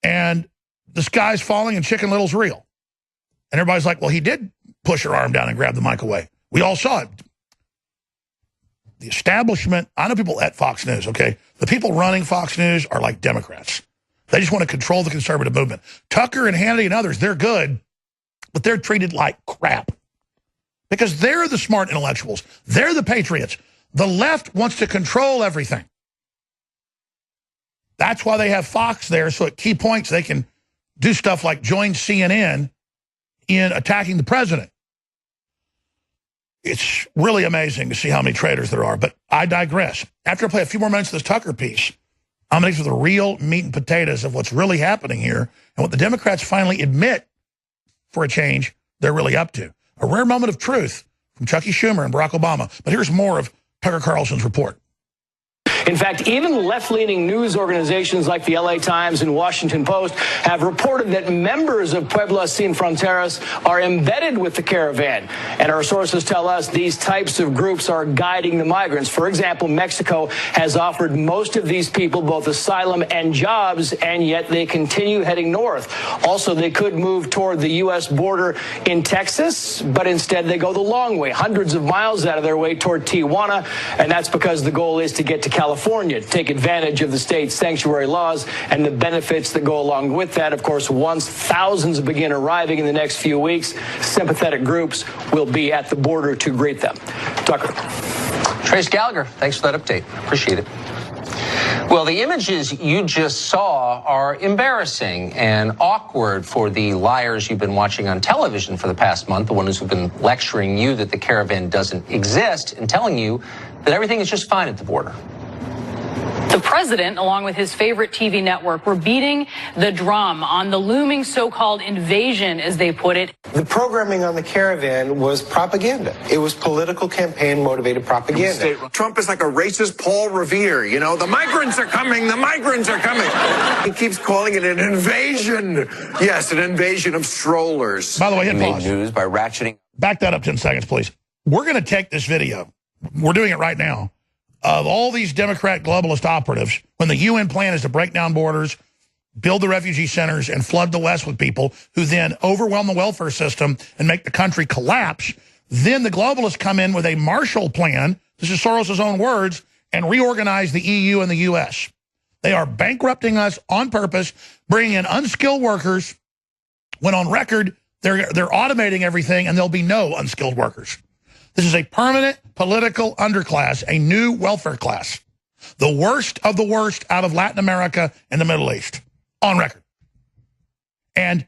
And the sky's falling and Chicken Little's real. And everybody's like, well, he did push her arm down and grab the mic away. We all saw it. The establishment, I know people at Fox News, okay? The people running Fox News are like Democrats. They just want to control the conservative movement. Tucker and Hannity and others, they're good, but they're treated like crap. Because they're the smart intellectuals. They're the patriots. The left wants to control everything. That's why they have Fox there, so at key points they can do stuff like join CNN in attacking the president. It's really amazing to see how many traitors there are, but I digress. After I play a few more minutes of this Tucker piece, I'm going to get to the real meat and potatoes of what's really happening here and what the Democrats finally admit, for a change, they're really up to. A rare moment of truth from Chucky Schumer and Barack Obama. But here's more of Tucker Carlson's report. In fact, even left-leaning news organizations like the LA Times and Washington Post have reported that members of Puebla Sin Fronteras are embedded with the caravan. And our sources tell us these types of groups are guiding the migrants. For example, Mexico has offered most of these people both asylum and jobs, and yet they continue heading north. Also, they could move toward the U.S. border in Texas, but instead they go the long way, hundreds of miles out of their way toward Tijuana, and that's because the goal is to get to California, to take advantage of the state's sanctuary laws and the benefits that go along with that. Of course, once thousands begin arriving in the next few weeks, sympathetic groups will be at the border to greet them. Tucker. Trace Gallagher, thanks for that update. Appreciate it. Well, the images you just saw are embarrassing and awkward for the liars you've been watching on television for the past month, the ones who've been lecturing you that the caravan doesn't exist and telling you that everything is just fine at the border. The president, along with his favorite TV network, were beating the drum on the looming so-called invasion, as they put it. The programming on the caravan was propaganda. It was political campaign-motivated propaganda. Trump is like a racist Paul Revere, you know, the migrants are coming, the migrants are coming. He keeps calling it an invasion. Yes, an invasion of strollers. By the way, hit pause. News by ratcheting. Back that up 10 seconds, please. We're going to take this video. We're doing it right now. Of all these Democrat globalist operatives, when the UN plan is to break down borders, build the refugee centers, and flood the West with people who then overwhelm the welfare system and make the country collapse, then the globalists come in with a Marshall Plan, this is Soros' own words, and reorganize the EU and the U.S. They are bankrupting us on purpose, bringing in unskilled workers, when on record they're automating everything and there'll be no unskilled workers. This is a permanent political underclass, a new welfare class. The worst of the worst out of Latin America and the Middle East, on record. And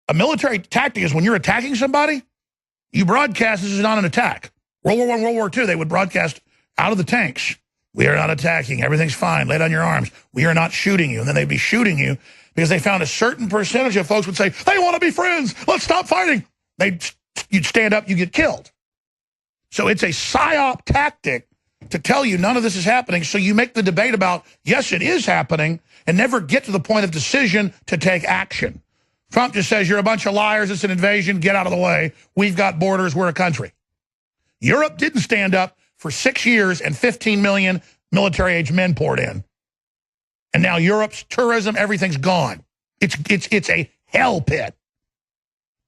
a military tactic is when you're attacking somebody, you broadcast this is not an attack. World War I, World War II, they would broadcast out of the tanks. We are not attacking. Everything's fine. Lay down your arms. We are not shooting you. And then they'd be shooting you because they found a certain percentage of folks would say, they want to be friends. Let's stop fighting. You'd stand up, you get killed. So it's a psyop tactic to tell you none of this is happening, so you make the debate about, yes, it is happening, and never get to the point of decision to take action. Trump just says, you're a bunch of liars, it's an invasion, get out of the way. We've got borders, we're a country. Europe didn't stand up for 6 years and 15 million military-age men poured in. And now Europe's tourism, everything's gone. It's a hell pit.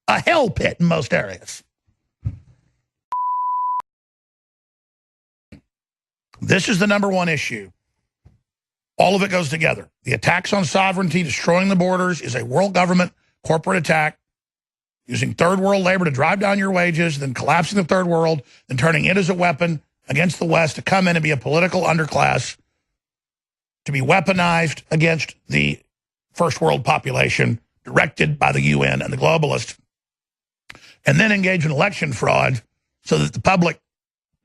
A hell pit in most areas. This is the number one issue. All of it goes together. The attacks on sovereignty, destroying the borders, is a world government corporate attack, using third world labor to drive down your wages, then collapsing the third world, then turning it as a weapon against the West to come in and be a political underclass, to be weaponized against the first world population, directed by the UN and the globalists, and then engage in election fraud so that the public,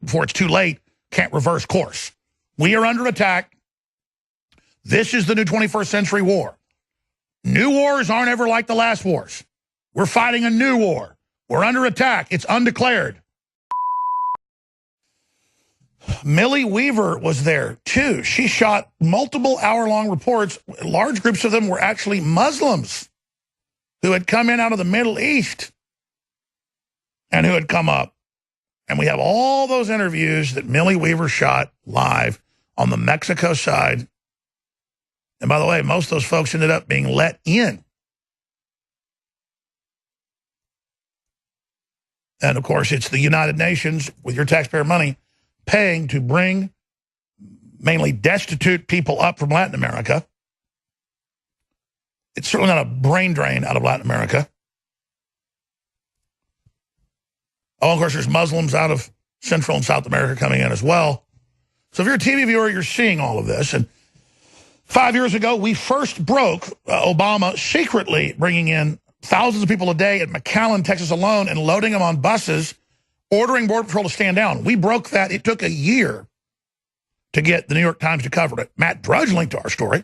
before it's too late, can't reverse course. We are under attack. This is the new 21st century war. New wars aren't ever like the last wars. We're fighting a new war. We're under attack. It's undeclared. Millie Weaver was there, too. She shot multiple hour-long reports. Large groups of them were actually Muslims who had come in out of the Middle East and who had come up. And we have all those interviews that Millie Weaver shot live on the Mexico side And by the way, most of those folks ended up being let in. And, of course, it's the United Nations, with your taxpayer money, paying to bring mainly destitute people up from Latin America. It's certainly not a brain drain out of Latin America. Oh, of course, there's Muslims out of Central and South America coming in as well. So if you're a TV viewer, you're seeing all of this. And 5 years ago, we first broke Obama secretly bringing in thousands of people a day at McAllen, Texas alone, and loading them on buses, ordering Border Patrol to stand down. We broke that. It took a year to get the New York Times to cover it. Matt Drudge linked to our story.